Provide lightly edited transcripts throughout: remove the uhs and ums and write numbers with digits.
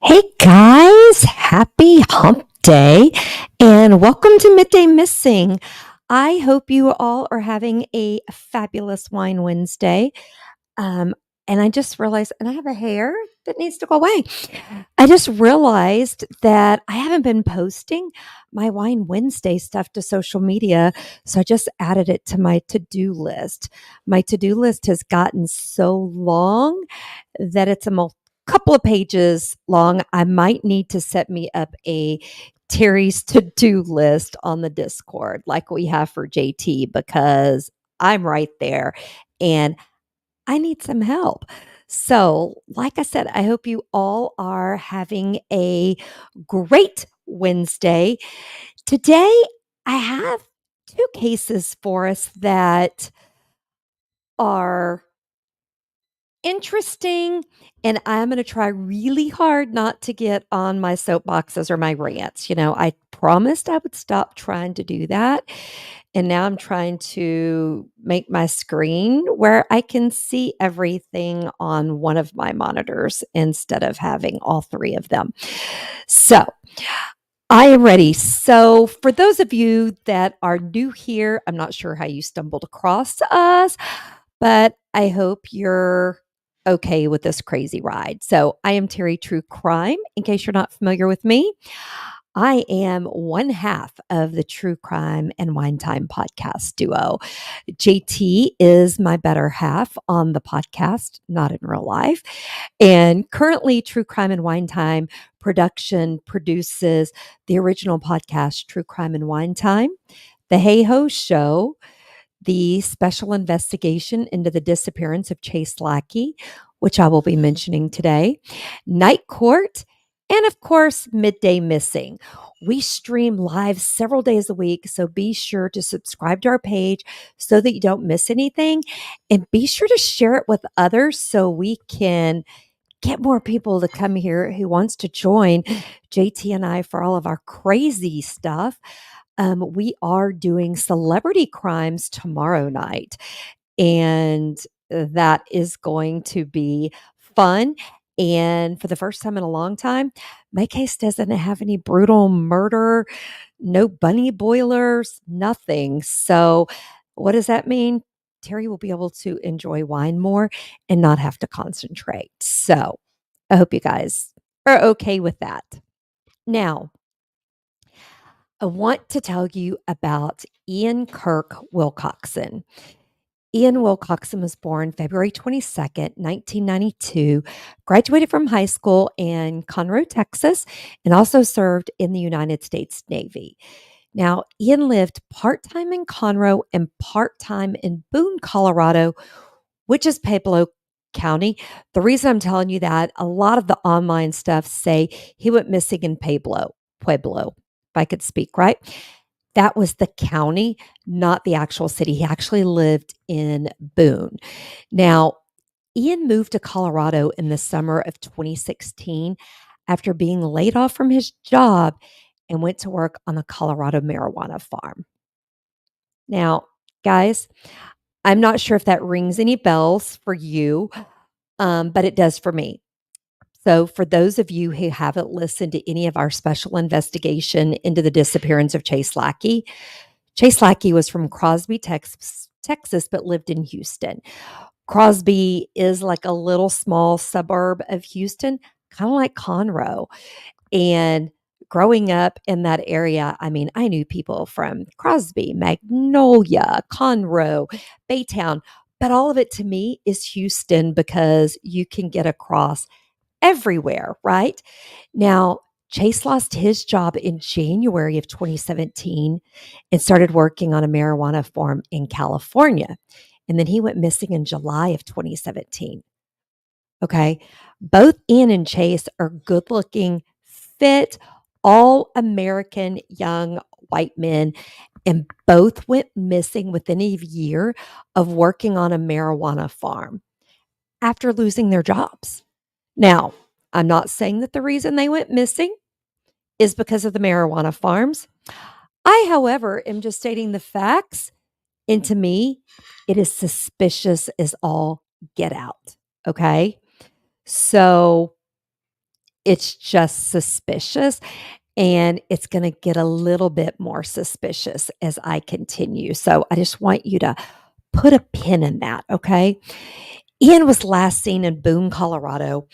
Hey guys, happy hump day and welcome to Midday Missing. I hope you all are having a fabulous Wine Wednesday. Um, and I just realized, and I have a hair that needs to go away. I just realized that I haven't been posting my Wine Wednesday stuff to social media. So I just added it to my to do list. My to do list has gotten so long that it's a couple of pages long. I might need to set me up a Teri's to do list on the Discord like we have for JT because I'm right there and I need some help. So, like I said, I hope you all are having a great Wednesday. Today, I have two cases for us that are interesting, and I'm going to try really hard not to get on my soapboxes or my rants. I promised I would stop trying to do that. And now I'm trying to make my screen where I can see everything on one of my monitors instead of having all three of them. So I am ready. So, for those of you that are new here, I'm not sure how you stumbled across us, but I hope you're okay with this crazy ride. So, I am Teri True Crime. In case you're not familiar with me, I am one half of the True Crime and Wine Time podcast duo. JT is my better half on the podcast, not in real life. And currently, True Crime and Wine Time production produces the original podcast, True Crime and Wine Time, The Hey Ho Show, the special investigation into the disappearance of Chase Lackey, which I will be mentioning today, Night Court, and of course, Midday Missing. We stream live several days a week, so be sure to subscribe to our page so that you don't miss anything. And be sure to share it with others so we can get more people to come here who wants to join JT and I for all of our crazy stuff. We are doing celebrity crimes tomorrow night, and that is going to be fun. And for the first time in a long time, my case doesn't have any brutal murder, no bunny boilers, nothing. So, what does that mean? Teri will be able to enjoy wine more and not have to concentrate. So, I hope you guys are okay with that. Now, I want to tell you about Ian Kirk Wilcoxon. Ian Wilcoxon was born February 22nd, 1992, graduated from high school in Conroe, Texas, and also served in the United States Navy. Now, Ian lived part time in Conroe and part time in Boone, Colorado, which is Pueblo County. The reason I'm telling you that, a lot of the online stuff say he went missing in Pueblo, if I could speak right. That was the county, not the actual city. He actually lived in Boone. Now, Ian moved to Colorado in the summer of 2016 after being laid off from his job and went to work on a Colorado marijuana farm. Now, guys, I'm not sure if that rings any bells for you, but it does for me. So, for those of you who haven't listened to any of our special investigation into the disappearance of Chase Lackey was from Crosby, Texas, but lived in Houston. Crosby is like a little small suburb of Houston, kind of like Conroe. And growing up in that area, I mean, I knew people from Crosby, Magnolia, Conroe, Baytown, but all of it to me is Houston because you can get across everywhere, right? Now, Chase lost his job in January of 2017 and started working on a marijuana farm in California. And then he went missing in July of 2017. Okay. Both Ian and Chase are good looking, fit, all American young white men, and both went missing within a year of working on a marijuana farm after losing their jobs. Now, I'm not saying that the reason they went missing is because of the marijuana farms. I, however, am just stating the facts. And to me, it is suspicious as all get out. Okay. So it's just suspicious. And it's going to get a little bit more suspicious as I continue. So I just want you to put a pin in that, okay? Ian was last seen in Boone, Colorado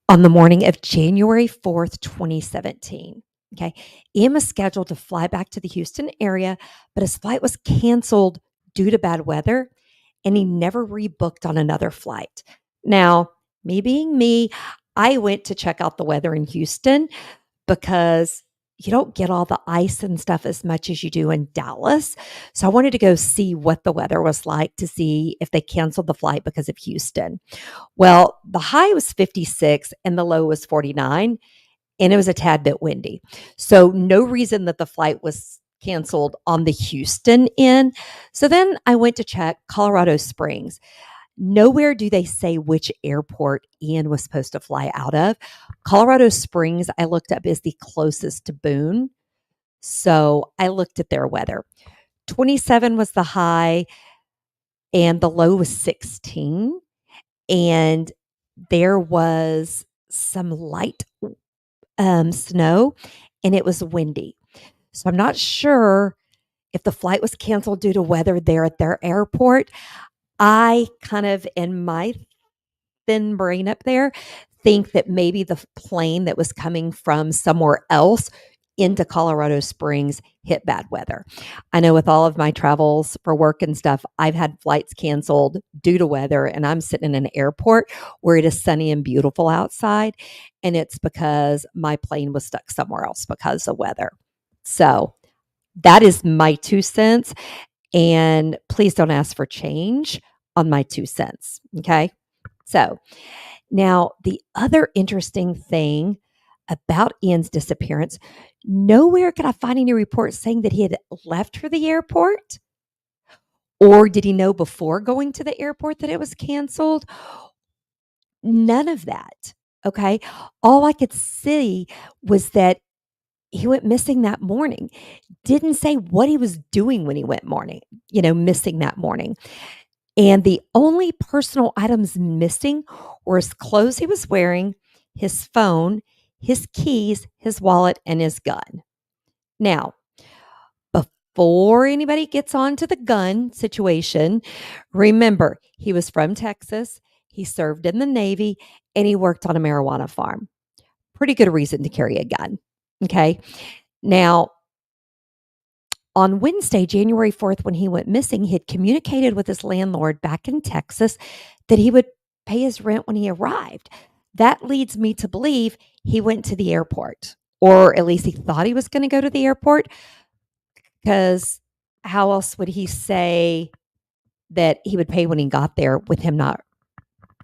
on the morning of January 4th, 2017. Okay. Ian was scheduled to fly back to the Houston area, but his flight was canceled due to bad weather and he never rebooked on another flight. Now, me being me, I went to check out the weather in Houston because you don't get all the ice and stuff as much as you do in Dallas. So I wanted to go see what the weather was like to see if they canceled the flight because of Houston. Well, the high was 56 and the low was 49, and it was a tad bit windy. So no reason that the flight was canceled on the Houston end. So then I went to check Colorado Springs. Nowhere do they say which airport Ian was supposed to fly out of. Colorado Springs, I looked up, is the closest to Boone. So I looked at their weather. 27 was the high, and the low was 16. And there was some light snow, and it was windy. So I'm not sure if the flight was canceled due to weather there at their airport. I kind of, in my thin brain up there, think that maybe the plane that was coming from somewhere else into Colorado Springs hit bad weather. I know with all of my travels for work and stuff, I've had flights canceled due to weather, and I'm sitting in an airport where it is sunny and beautiful outside, and it's because my plane was stuck somewhere else because of weather. So that is my 2 cents. And please don't ask for change on my 2 cents. Okay. So now the other interesting thing about Ian's disappearance, nowhere could I find any reports saying that he had left for the airport, or did he know before going to the airport that it was canceled? None of that. Okay. All I could see was that he went missing that morning. Didn't say what he was doing when he went missing that morning. And the only personal items missing were his clothes he was wearing, his phone, his keys, his wallet, and his gun. Now, before anybody gets on to the gun situation, remember, he was from Texas, he served in the Navy, and he worked on a marijuana farm. Pretty good reason to carry a gun. Okay. Now, on Wednesday, January 4th, when he went missing, he had communicated with his landlord back in Texas that he would pay his rent when he arrived. That leads me to believe he went to the airport, or at least he thought he was going to go to the airport, because how else would he say that he would pay when he got there with him not,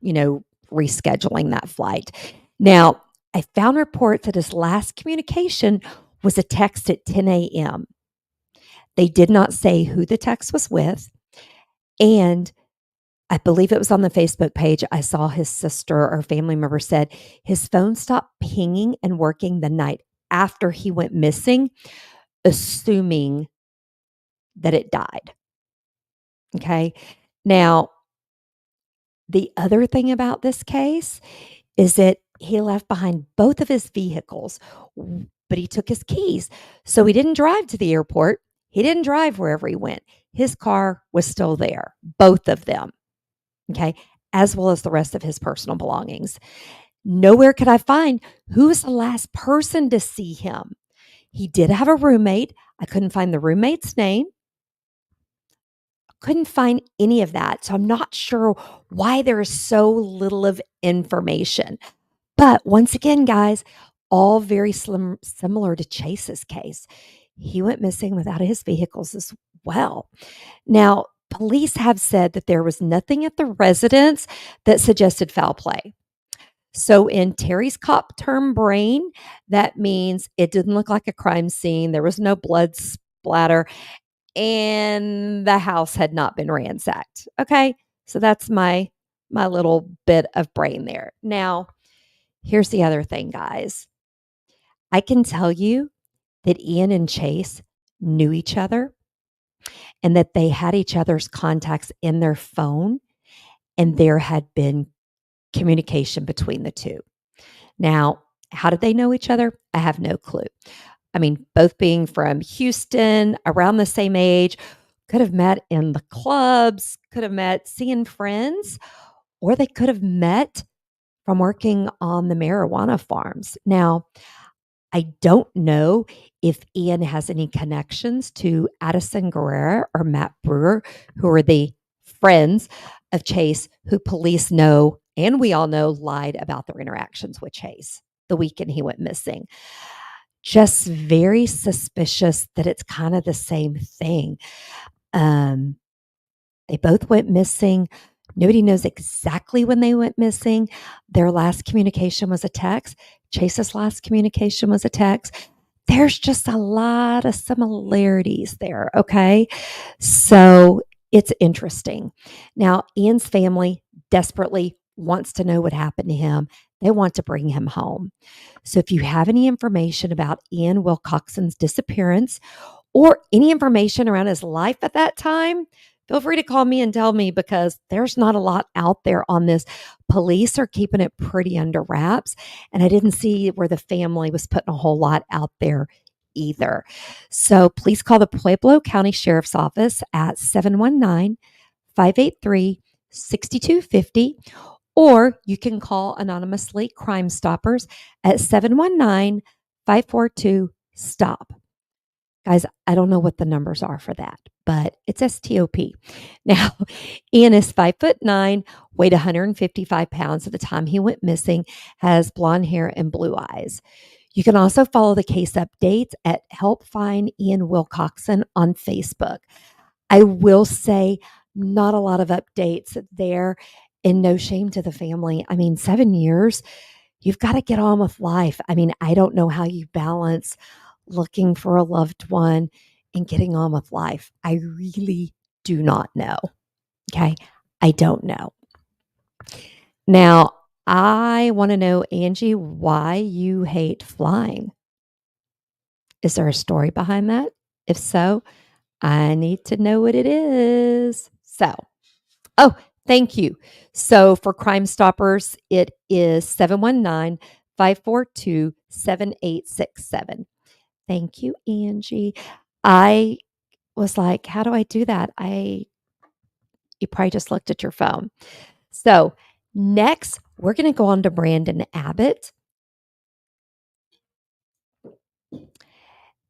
rescheduling that flight? Now, I found reports that his last communication was a text at 10 a.m. They did not say who the text was with. And I believe it was on the Facebook page. I saw his sister or family member said his phone stopped pinging and working the night after he went missing, assuming that it died. Okay. Now, the other thing about this case is that he left behind both of his vehicles, but he took his keys. So he didn't drive to the airport. He didn't drive wherever he went. His car was still there, both of them, okay, as well as the rest of his personal belongings. Nowhere could I find who was the last person to see him. He did have a roommate. I couldn't find the roommate's name. Couldn't find any of that. So I'm not sure why there is so little of information. But once again, guys, all very similar to Chase's case. He went missing without his vehicles as well. Now, police have said that there was nothing at the residence that suggested foul play. So in Teri's cop term brain, that means it didn't look like a crime scene. There was no blood splatter, and the house had not been ransacked. Okay. So that's my little bit of brain there. Now, here's the other thing, guys. I can tell you that Ian and Chase knew each other and that they had each other's contacts in their phone, and there had been communication between the two. Now, How did they know each other? I have no clue. I mean, both being from Houston, around the same age, could have met in the clubs, could have met seeing friends, or they could have met from working on the marijuana farms. Now, I don't know if Ian has any connections to Addison Guerrera or Matt Brewer, who are the friends of Chase, who police know and we all know lied about their interactions with Chase the weekend he went missing. Just very suspicious that it's kind of the same thing. Um, they both went missing. Nobody knows exactly when they went missing. Their last communication was a text. Chase's last communication was a text. There's just a lot of similarities there. Okay. So it's interesting. Now, Ian's family desperately wants to know what happened to him. They want to bring him home. So if you have any information about Ian Wilcoxon's disappearance or any information around his life at that time, feel free to call me and tell me, because there's not a lot out there on this. Police are keeping it pretty under wraps, and I didn't see where the family was putting a whole lot out there either. So please call the Pueblo County Sheriff's Office at 719-583-6250, or you can call anonymously Crime Stoppers at 719-542-STOP. Guys, I don't know what the numbers are for that, but it's STOP. Now, Ian is 5'9", weighed 155 pounds at the time he went missing, has blonde hair and blue eyes. You can also follow the case updates at Help Find Ian Wilcoxon on Facebook. I will say not a lot of updates there, and no shame to the family. I mean, 7 years, you've got to get on with life. I mean, I don't know how you balance looking for a loved one and getting on with life. I really do not know. Okay. I don't know. Now, I want to know, Angie, why you hate flying. Is there a story behind that? If so, I need to know what it is. So, oh, thank you. So for Crime Stoppers, it is 719-542-7867. Thank you, Angie. I was like, how do I do that? You probably just looked at your phone. So next, we're going to go on to Brandon Abett.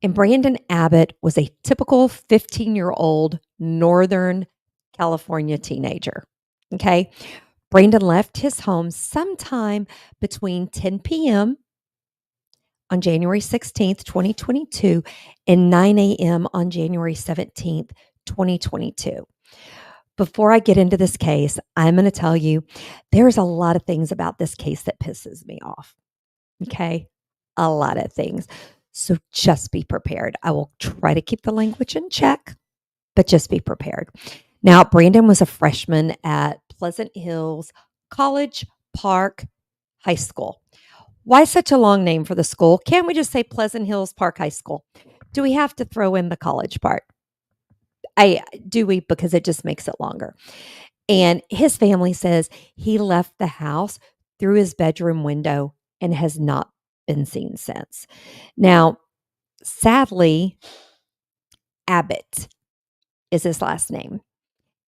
And Brandon Abett was a typical 15-year-old Northern California teenager. Okay. Brandon left his home sometime between 10 p.m. on January 16th, 2022, and 9 a.m. on January 17th, 2022. Before I get into this case, I'm going to tell you there's a lot of things about this case that pisses me off. Okay? A lot of things. So just be prepared. I will try to keep the language in check, but just be prepared. Now, Brandon was a freshman at Pleasant Hills College Park High School. Why such a long name for the school? Can't we just say Pleasant Hills Park High School? Do we have to throw in the college part? Because it just makes it longer. And his family says he left the house through his bedroom window and has not been seen since. Now, sadly, Abett is his last name.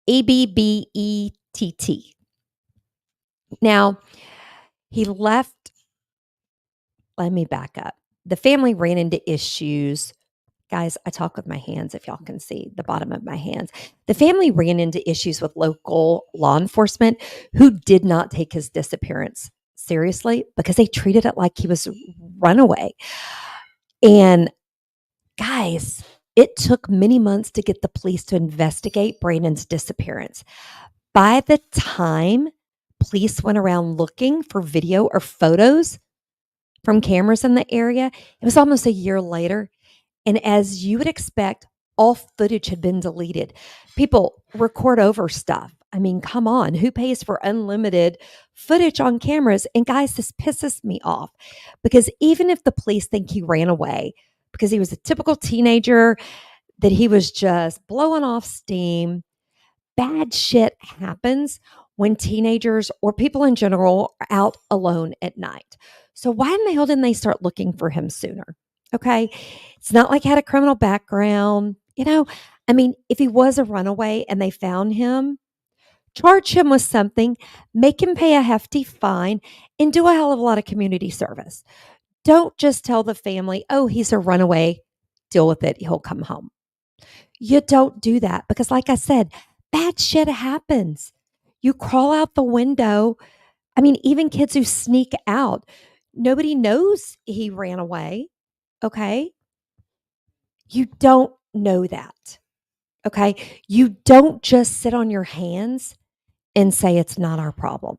Abbett. Now, he left. Let me back up. The family ran into issues. Guys, I talk with my hands if y'all can see the bottom of my hands. The family ran into issues with local law enforcement who did not take his disappearance seriously because they treated it like he was a runaway. And guys, it took many months to get the police to investigate Brandon's disappearance. By the time police went around looking for video or photos from cameras in the area, it was almost a year later. And as you would expect, all footage had been deleted. People record over stuff. I mean, come on, who pays for unlimited footage on cameras? And guys, this pisses me off because even if the police think he ran away because he was a typical teenager, that he was just blowing off steam, bad shit happens when teenagers or people in general are out alone at night. So why in the hell didn't they start looking for him sooner? Okay. It's not like he had a criminal background. I mean, if he was a runaway and they found him, charge him with something, make him pay a hefty fine, and do a hell of a lot of community service. Don't just tell the family, oh, he's a runaway, deal with it, he'll come home. You don't do that because, like I said, bad shit happens. You crawl out the window. I mean, even kids who sneak out, nobody knows he ran away. Okay. You don't know that. Okay. You don't just sit on your hands and say it's not our problem.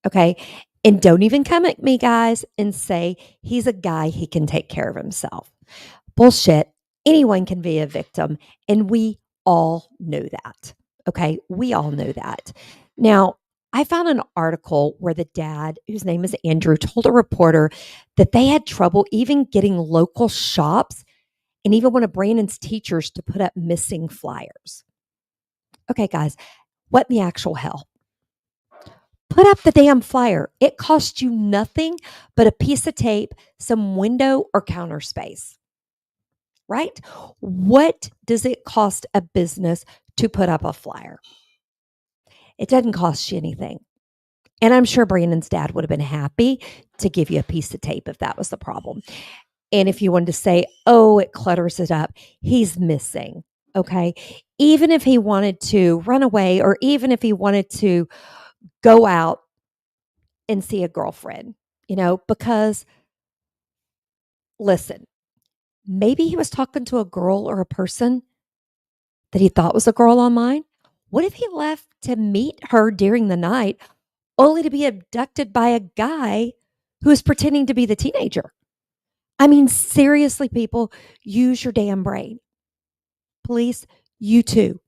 Okay. And don't even come at me, guys, and say he's a guy, he can take care of himself. Bullshit. Anyone can be a victim. And we all know that. Okay. We all know that. Now, I found an article where the dad, whose name is Andrew, told a reporter that they had trouble even getting local shops and even one of Brandon's teachers to put up missing flyers. Okay, guys, what in the actual hell? Put up the damn flyer. It costs you nothing but a piece of tape, some window or counter space, right? What does it cost a business to put up a flyer? It doesn't cost you anything. And I'm sure Brandon's dad would have been happy to give you a piece of tape if that was the problem. And if you wanted to say, oh, it clutters it up, he's missing. Okay. Even if he wanted to run away or even if he wanted to go out and see a girlfriend, because listen, maybe he was talking to a girl or a person that he thought was a girl online. What if he left to meet her during the night only to be abducted by a guy who is pretending to be the teenager? I mean, seriously, people, use your damn brain. Police, you too,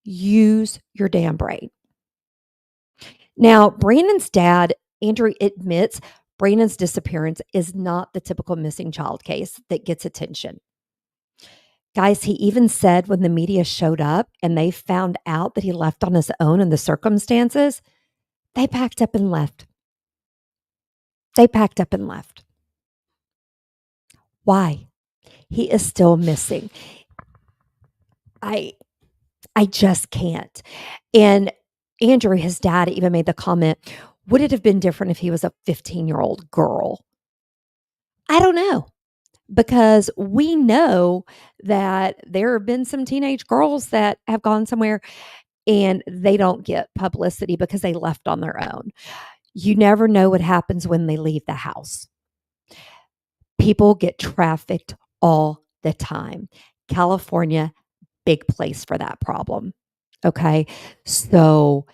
use your damn brain. Now, Brandon's dad, Andrew, admits Brandon's disappearance is not the typical missing child case that gets attention. Guys, he even said when the media showed up and they found out that he left on his own in the circumstances, they packed up and left. They packed up and left. Why? He is still missing. I just can't. And Andrew, his dad, even made the comment, would it have been different if he was a 15-year-old girl? I don't know. Because we know that there have been some teenage girls that have gone somewhere and they don't get publicity because they left on their own. You never know what happens when they leave the house. People get trafficked all the time. California, big place for that problem. Okay. So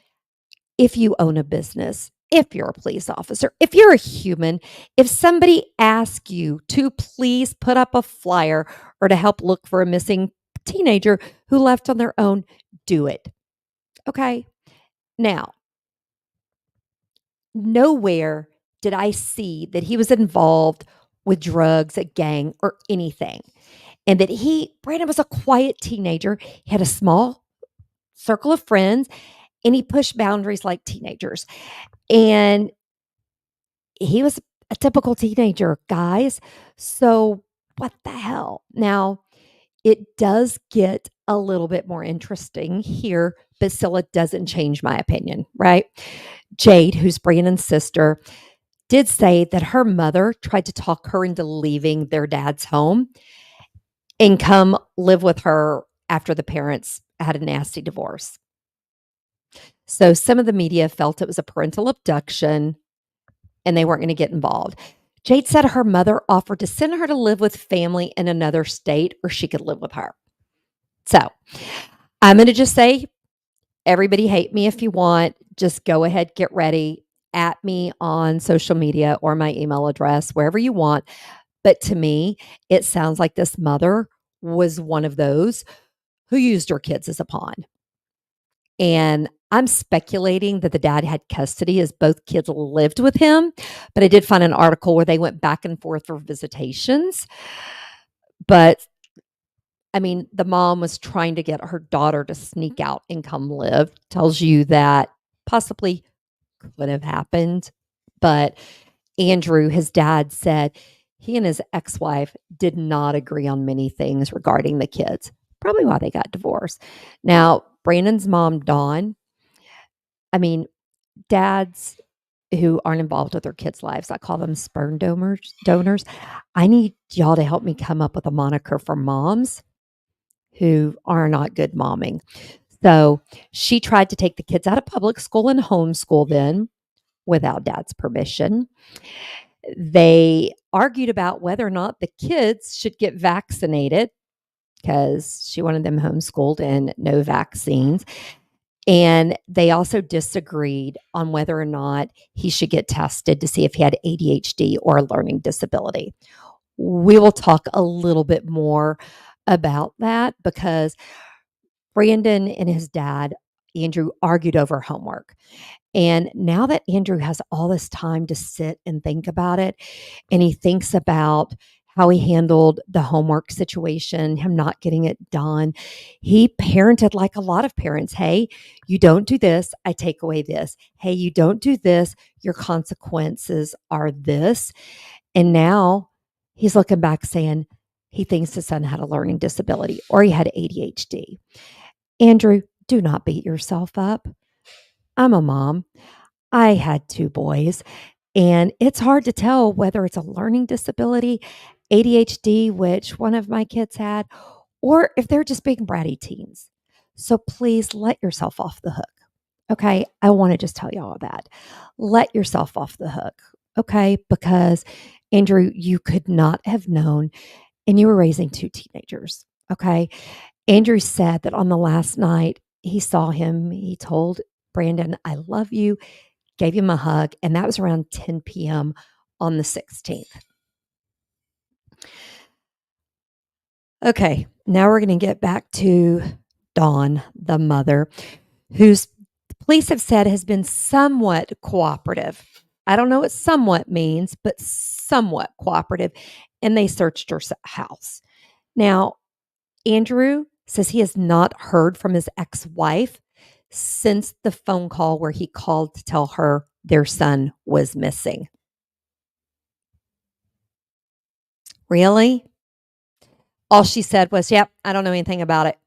if you own a business, if you're a police officer, if you're a human, if somebody asks you to please put up a flyer or to help look for a missing teenager who left on their own, do it. Okay. Now, nowhere did I see that he was involved with drugs, a gang, or anything. And that Brandon was a quiet teenager. He had a small circle of friends and he pushed boundaries like teenagers. And he was a typical teenager, guys. So what the hell? Now, it does get a little bit more interesting here, but still it doesn't change my opinion, right? Jade, who's Brandon's sister, did say that her mother tried to talk her into leaving their dad's home and come live with her after the parents had a nasty divorce. So some of the media felt it was a parental abduction and they weren't going to get involved. Jade said her mother offered to send her to live with family in another state or she could live with her. So I'm going to just say, everybody hate me if you want. Just go ahead, get ready, at me on social media or my email address, wherever you want. But to me, it sounds like this mother was one of those who used her kids as a pawn. And I'm speculating that the dad had custody as both kids lived with him. But I did find an article where they went back and forth for visitations. But I mean, the mom was trying to get her daughter to sneak out and come live. Tells you that possibly could have happened. But Andrew, his dad, said he and his ex wife did not agree on many things regarding the kids, probably why they got divorced. Now, Brandon's mom, Dawn, I mean, dads who aren't involved with their kids' lives, I call them sperm donors. I need y'all to help me come up with a moniker for moms who are not good momming. So she tried to take the kids out of public school and homeschool them without dad's permission. They argued about whether or not the kids should get vaccinated because she wanted them homeschooled and no vaccines. And they also disagreed on whether or not he should get tested to see if he had ADHD or a learning disability. We will talk a little bit more about that because Brandon and his dad, Andrew, argued over homework. And now that Andrew has all this time to sit and think about it, and he thinks about how he handled the homework situation, him not getting it done, he parented like a lot of parents. Hey, you don't do this, I take away this. Hey, you don't do this, your consequences are this. And now he's looking back saying he thinks his son had a learning disability or he had ADHD. Andrew, do not beat yourself up. I'm a mom. I had 2 boys, and it's hard to tell whether it's a learning disability, ADHD, which one of my kids had, or if they're just being bratty teens. So please let yourself off the hook. Okay. I want to just tell you all that. Let yourself off the hook. Okay. Because Andrew, you could not have known, and you were raising 2 teenagers. Okay. Andrew said that on the last night he saw him, he told Brandon, I love you, gave him a hug, and that was around 10 p.m. on the 16th. Okay, now we're going to get back to Dawn, the mother, whose police have said has been somewhat cooperative. I don't know what somewhat means, but somewhat cooperative. And they searched her house. Now, Andrew says he has not heard from his ex wife since the phone call where he called to tell her their son was missing. Really? All she said was, yep, I don't know anything about it.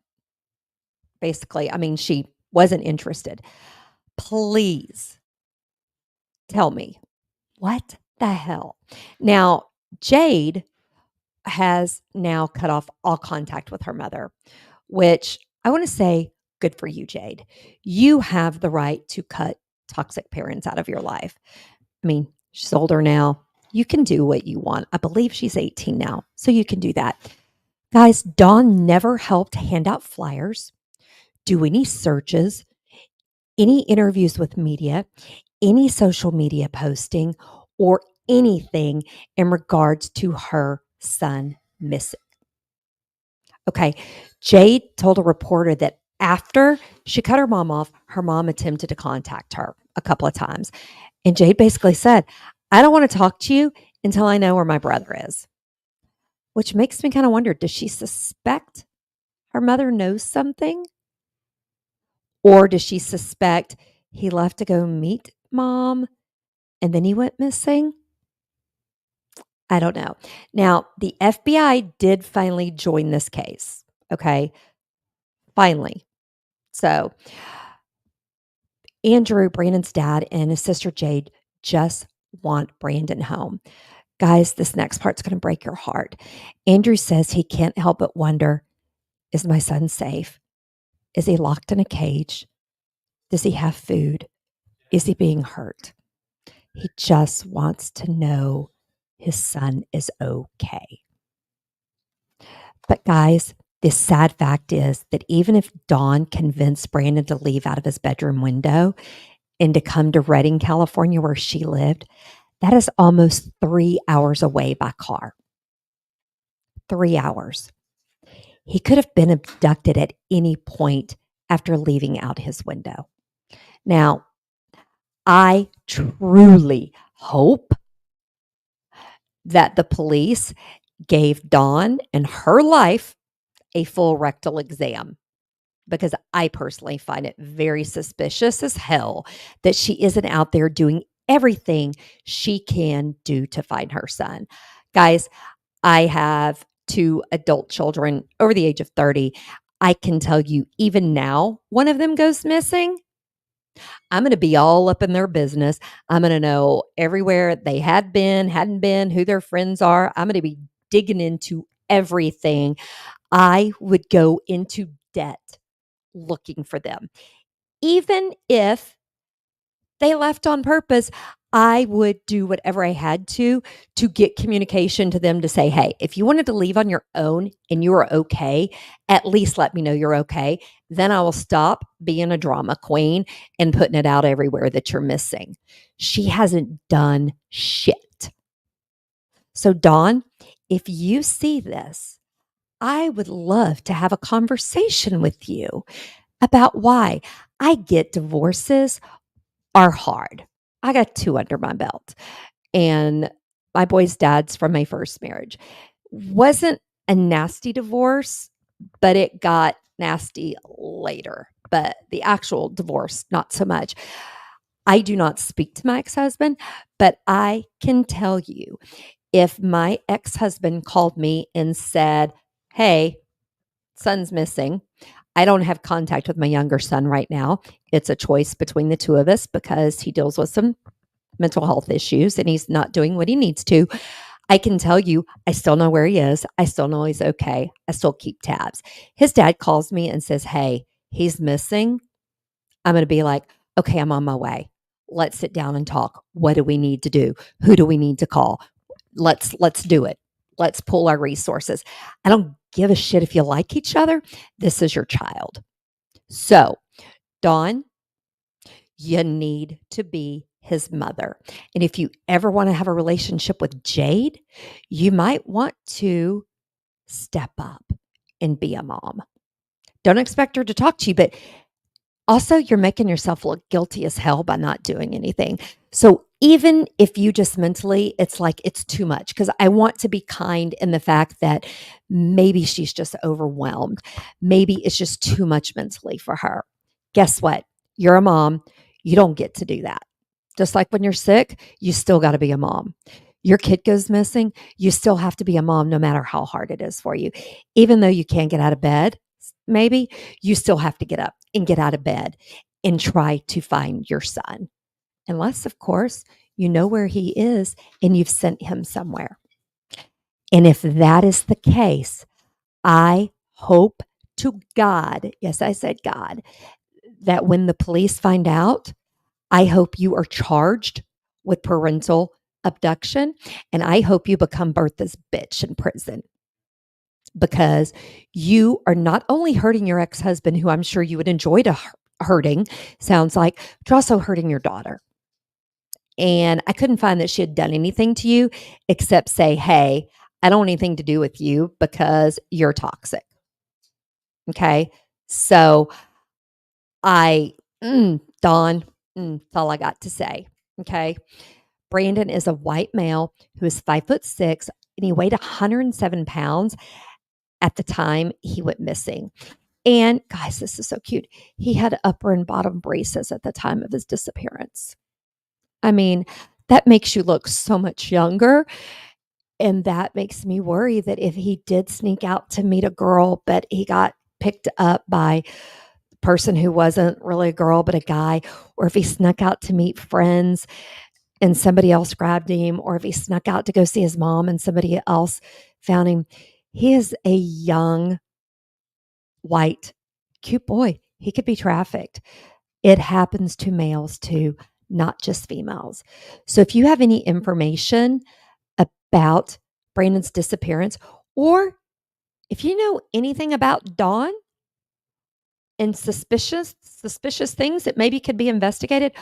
Basically, I mean, she wasn't interested. Please tell me, what the hell? Now, Jade has now cut off all contact with her mother, which I want to say, good for you, Jade. You have the right to cut toxic parents out of your life. I mean, she's older now. You can do what you want. I believe she's 18 now, so you can do that. Guys, Dawn never helped hand out flyers, do any searches, any interviews with media, any social media posting, or anything in regards to her son missing. Okay, Jade told a reporter that after she cut her mom off, her mom attempted to contact her a couple of times. And Jade basically said, I don't want to talk to you until I know where my brother is. Which makes me kind of wonder, does she suspect her mother knows something? Or does she suspect he left to go meet mom and then he went missing? I don't know. Now, the FBI did finally join this case. Okay. Finally. So, Andrew, Brandon's dad, and his sister Jade just want Brandon home. Guys, this next part's going to break your heart. Andrew says he can't help but wonder, is my son safe? Is he locked in a cage? Does he have food? Is he being hurt? He just wants to know his son is okay. But guys, the sad fact is that even if Dawn convinced Brandon to leave out of his bedroom window and to come to Redding, California, where she lived, that is almost 3 hours away by car. 3 hours. He could have been abducted at any point after leaving out his window. Now, I truly hope that the police gave Dawn and her life a full rectal exam because I personally find it very suspicious as hell that she isn't out there doing everything she can do to find her son. Guys, I have 2 adult children over the age of 30. I can tell you, even now, one of them goes missing. I'm going to be all up in their business. I'm going to know everywhere they had been, hadn't been, who their friends are. I'm going to be digging into everything. I would go into debt looking for them. Even if they left on purpose, I would do whatever I had to get communication to them to say, hey, if you wanted to leave on your own and you were okay, at least let me know you're okay. Then I will stop being a drama queen and putting it out everywhere that you're missing. She hasn't done shit. So, Dawn, if you see this, I would love to have a conversation with you about why. I get divorces are hard. I got 2 under my belt, and my boy's dad's from my first marriage. Wasn't a nasty divorce, but it got nasty later. But the actual divorce, not so much. I do not speak to my ex-husband, but I can tell you if my ex-husband called me and said, "Hey, son's missing. I don't have contact with my younger son right now. It's a choice between the 2 of us because he deals with some mental health issues and he's not doing what he needs to." I can tell you, I still know where he is. I still know he's okay. I still keep tabs. His dad calls me and says, "Hey, he's missing." I'm going to be like, "Okay, I'm on my way. Let's sit down and talk. What do we need to do? Who do we need to call? Let's do it. Let's pull our resources." I don't give a shit if you like each other. This is your child. So, Dawn, you need to be his mother. And if you ever want to have a relationship with Jade, you might want to step up and be a mom. Don't expect her to talk to you, but also you're making yourself look guilty as hell by not doing anything. So even if you just mentally, it's like it's too much, because I want to be kind in the fact that maybe she's just overwhelmed. Maybe it's just too much mentally for her. Guess what? You're a mom. You don't get to do that. Just like when you're sick, you still got to be a mom. Your kid goes missing, you still have to be a mom no matter how hard it is for you. Even though you can't get out of bed, maybe you still have to get up and get out of bed and try to find your son. Unless, of course, you know where he is and you've sent him somewhere. And if that is the case, I hope to God, yes, I said God, that when the police find out, I hope you are charged with parental abduction, and I hope you become Bertha's bitch in prison, because you are not only hurting your ex-husband, who I'm sure you would enjoy hurting, sounds like, but you're also hurting your daughter. And I couldn't find that she had done anything to you except say, "Hey, I don't want anything to do with you because you're toxic." Okay. So Dawn, that's all I got to say. Okay. Brandon is a white male who is 5'6" and he weighed 107 pounds at the time he went missing. And guys, this is so cute. He had upper and bottom braces at the time of his disappearance. I mean, that makes you look so much younger. And that makes me worry that if he did sneak out to meet a girl, but he got picked up by a person who wasn't really a girl, but a guy, or if he snuck out to meet friends and somebody else grabbed him, or if he snuck out to go see his mom and somebody else found him. He is a young, white, cute boy. He could be trafficked. It happens to males too, not just females. So if you have any information about Brandon's disappearance, or if you know anything about Dawn and suspicious things that maybe could be investigated,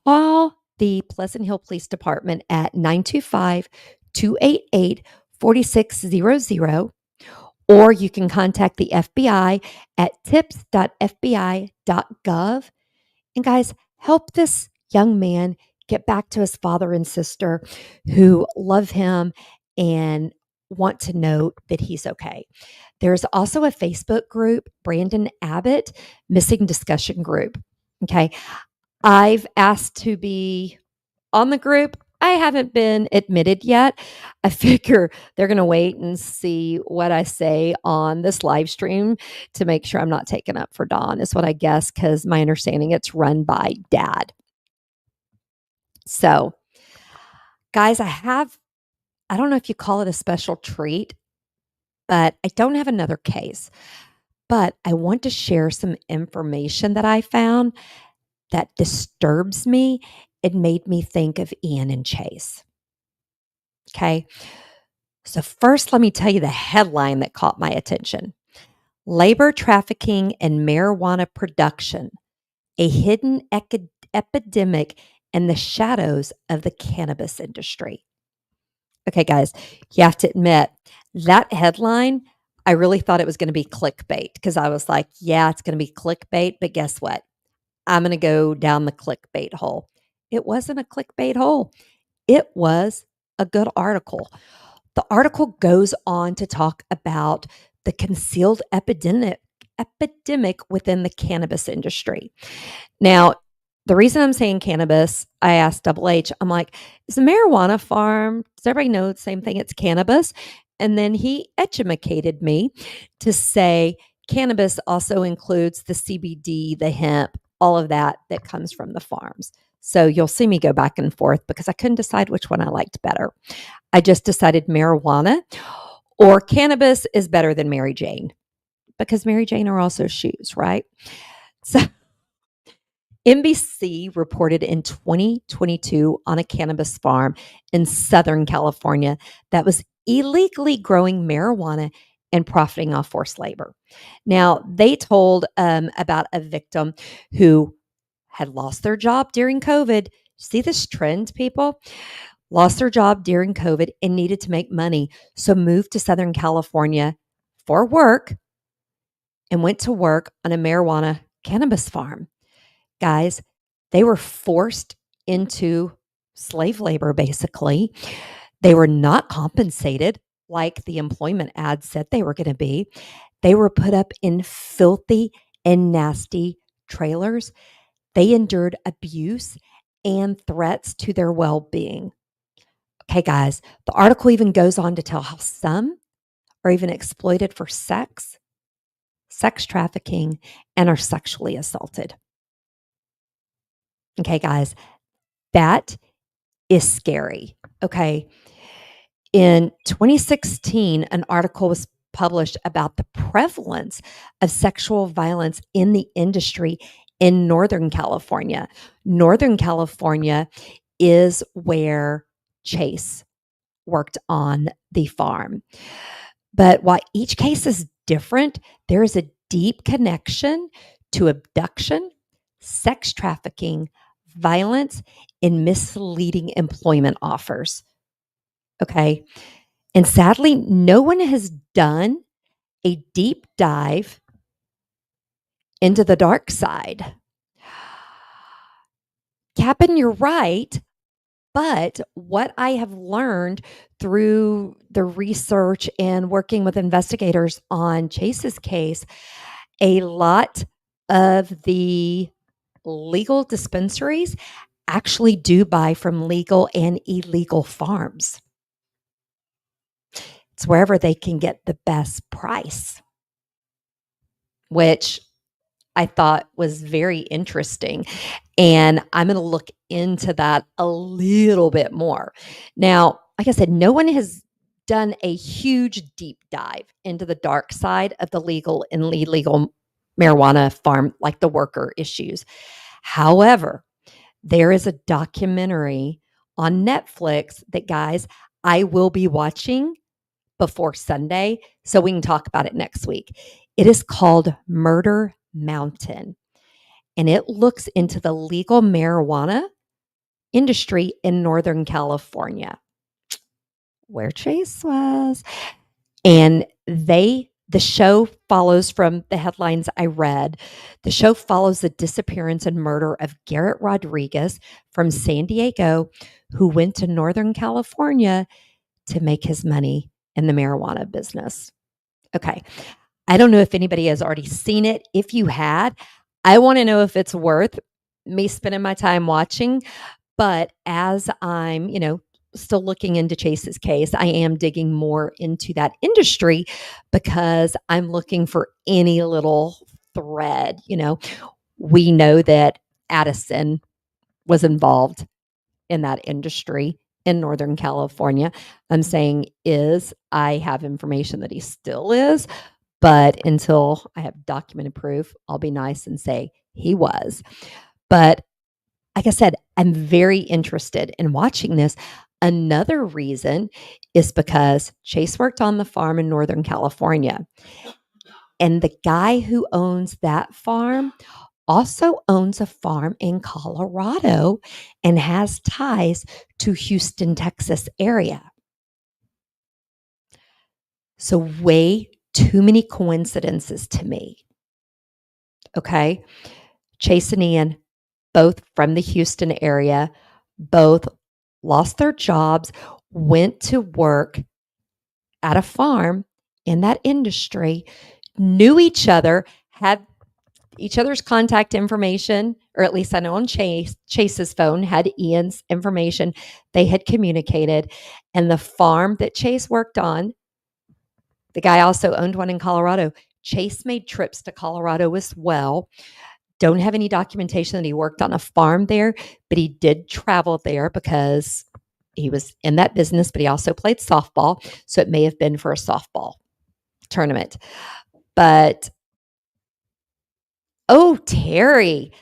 call the Pleasant Hill Police Department at 925-288-4600, or you can contact the FBI at tips.fbi.gov. And guys, help this young man get back to his father and sister who love him and want to note that he's okay. There's also a Facebook group, Brandon Abett Missing Discussion Group. Okay. I've asked to be on the group. I haven't been admitted yet. I figure they're going to wait and see what I say on this live stream to make sure I'm not taken up for Dawn, is what I guess, because my understanding it's run by Dad. So, guys, I don't know if you call it a special treat, but I don't have another case. But I want to share some information that I found that disturbs me. It made me think of Ian and Chase. Okay. So, first, let me tell you the headline that caught my attention: Labor Trafficking and Marijuana Production, a hidden epidemic in the shadows of the cannabis industry. Okay, guys, you have to admit that headline, I really thought it was going to be clickbait, because I was like, yeah, it's going to be clickbait, but guess what? I'm going to go down the clickbait hole. It wasn't a clickbait hole. It was a good article. The article goes on to talk about the concealed epidemic within the cannabis industry. Now, the reason I'm saying cannabis, I asked Double H, I'm like, is a marijuana farm, does everybody know the same thing? It's cannabis. And then he educated me to say cannabis also includes the CBD, the hemp, all of that comes from the farms. So you'll see me go back and forth because I couldn't decide which one I liked better. I just decided marijuana or cannabis is better than Mary Jane, because Mary Jane are also shoes, right? So NBC reported in 2022 on a cannabis farm in Southern California that was illegally growing marijuana and profiting off forced labor. Now, they told about a victim who had lost their job during COVID. See this trend, people? Lost their job during COVID and needed to make money, so moved to Southern California for work and went to work on a marijuana cannabis farm. Guys, they were forced into slave labor, basically. They were not compensated like the employment ad said they were going to be. They were put up in filthy and nasty trailers. They endured abuse and threats to their well-being. Okay, guys, the article even goes on to tell how some are even exploited for sex trafficking, and are sexually assaulted. Okay, guys, that is scary. Okay. In 2016, an article was published about the prevalence of sexual violence in the industry in Northern California. Northern California is where Chase worked on the farm. But while each case is different, there is a deep connection to abduction, sex trafficking, violence, and misleading employment offers. Okay. And sadly, no one has done a deep dive into the dark side. Captain, you're right. But what I have learned through the research and working with investigators on Chase's case, a lot of the legal dispensaries actually do buy from legal and illegal farms. It's wherever they can get the best price, which I thought was very interesting. And I'm going to look into that a little bit more. Now, like I said, no one has done a huge deep dive into the dark side of the legal and illegal marijuana farm, like the worker issues. However, there is a documentary on Netflix that, guys, I will be watching before Sunday, so we can talk about it next week. It is called Murder Mountain, and it looks into the legal marijuana industry in Northern California, where Chase was. And the show follows, from the headlines I read, the show follows the disappearance and murder of Garrett Rodriguez from San Diego, who went to Northern California to make his money in the marijuana business. Okay. I don't know if anybody has already seen it. If you had, I want to know if it's worth me spending my time watching. But as I'm, still looking into Chase's case, I am digging more into that industry because I'm looking for any little thread. We know that Addison was involved in that industry in Northern California. I'm saying I have information that he still is, but until I have documented proof, I'll be nice and say he was. But like I said, I'm very interested in watching this. Another reason is because Chase worked on the farm in Northern California. And the guy who owns that farm also owns a farm in Colorado and has ties to Houston, Texas area. So way too many coincidences to me. Okay. Chase and Ian, both from the Houston area, both lost their jobs, went to work at a farm in that industry, knew each other, had each other's contact information, or at least I know on Chase's phone had Ian's information. They had communicated. And the farm that Chase worked on, the guy also owned one in Colorado. Chase made trips to Colorado as well. Don't have any documentation that he worked on a farm there, but he did travel there because he was in that business, but he also played softball. So it may have been for a softball tournament. But, oh, Teri,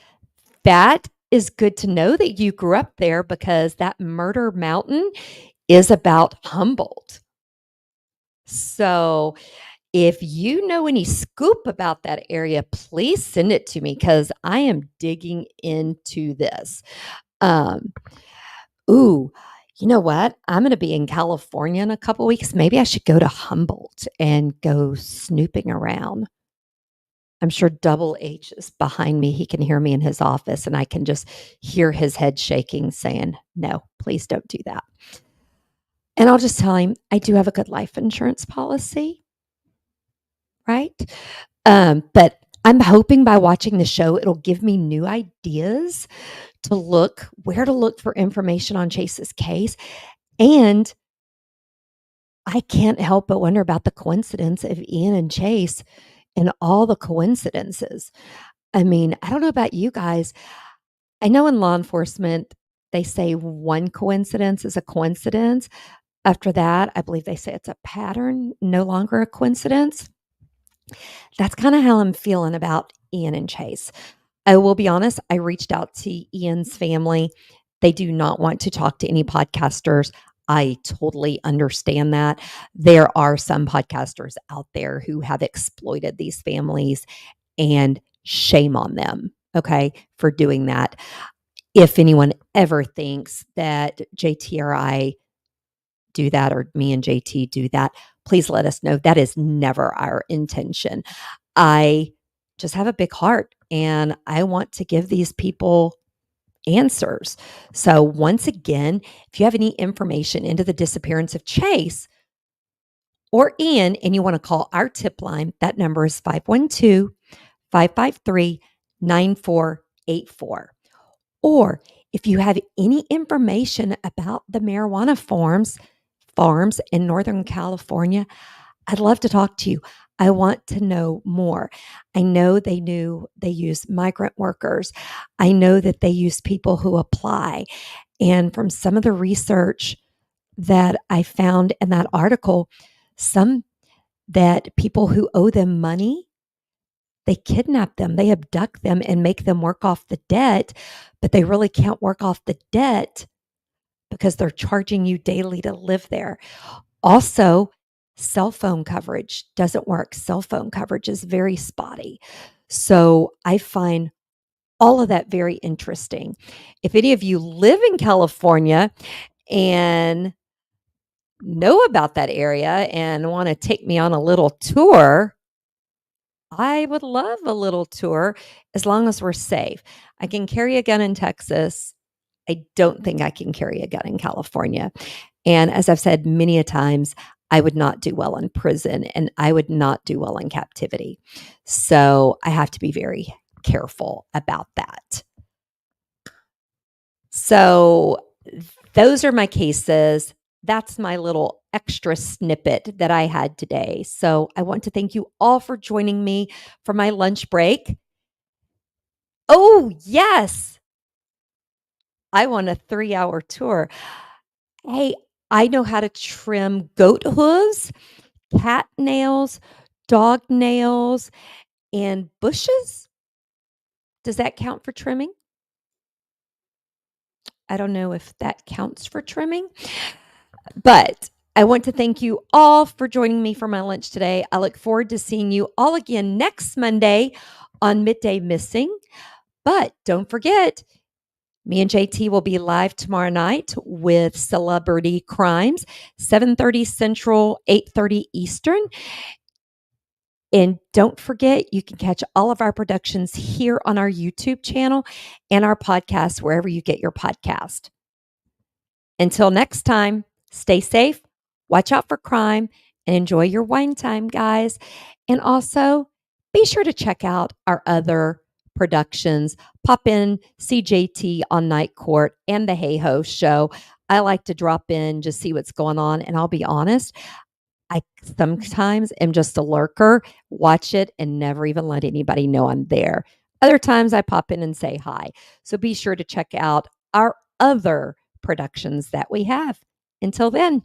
that is good to know that you grew up there because that Murder Mountain is about Humboldt. So if you know any scoop about that area, please send it to me because I am digging into this. You know what? I'm going to be in California in a couple weeks. Maybe I should go to Humboldt and go snooping around. I'm sure Double H is behind me. He can hear me in his office, and I can just hear his head shaking, saying, no, please don't do that. And I'll just tell him, I do have a good life insurance policy, right? But I'm hoping by watching the show, it'll give me new ideas to where to look for information on Chase's case. And I can't help but wonder about the coincidence of Ian and Chase and all the coincidences. I mean, I don't know about you guys. I know in law enforcement, they say one coincidence is a coincidence. After that, I believe they say it's a pattern, no longer a coincidence. That's kind of how I'm feeling about Ian and Chase. I will be honest, I reached out to Ian's family. They do not want to talk to any podcasters. I totally understand that. There are some podcasters out there who have exploited these families, and shame on them, okay, for doing that. If anyone ever thinks that JT or I do that, or me and JT do that, please let us know. That is never our intention. I just have a big heart and I want to give these people answers. So once again, if you have any information into the disappearance of Chase or Ian and you want to call our tip line, that number is 512-553-9484. Or if you have any information about the marijuana farms in Northern California, I'd love to talk to you. I want to know more. I know they use migrant workers. I know that they use people who apply. And from some of the research that I found in that article, some that people who owe them money, they kidnap them, they abduct them and make them work off the debt, but they really can't work off the debt because they're charging you daily to live there. Also, cell phone coverage doesn't work. Cell phone coverage is very spotty. So I find all of that very interesting. If any of you live in California and know about that area and want to take me on a little tour, I would love a little tour as long as we're safe. I can carry a gun in Texas. I don't think I can carry a gun in California. And as I've said many a times, I would not do well in prison and I would not do well in captivity. So I have to be very careful about that. So those are my cases. That's my little extra snippet that I had today. So I want to thank you all for joining me for my lunch break. Oh, yes. I want a 3-hour tour. Hey, I know how to trim goat hooves, cat nails, dog nails, and bushes. Does that count for trimming? I don't know if that counts for trimming, but I want to thank you all for joining me for my lunch today. I look forward to seeing you all again next Monday on Midday Missing. But don't forget, me and JT will be live tomorrow night with Celebrity Crimes, 7:30 Central, 8:30 Eastern. And don't forget, you can catch all of our productions here on our YouTube channel and our podcast wherever you get your podcast. Until next time, stay safe, watch out for crime, and enjoy your wine time, guys. And also, be sure to check out our other productions. Pop in CJT on Night Court and the Hey Ho Show. I like to drop in, just see what's going on. And I'll be honest, I sometimes am just a lurker, watch it, and never even let anybody know I'm there. Other times I pop in and say hi. So be sure to check out our other productions that we have. Until then,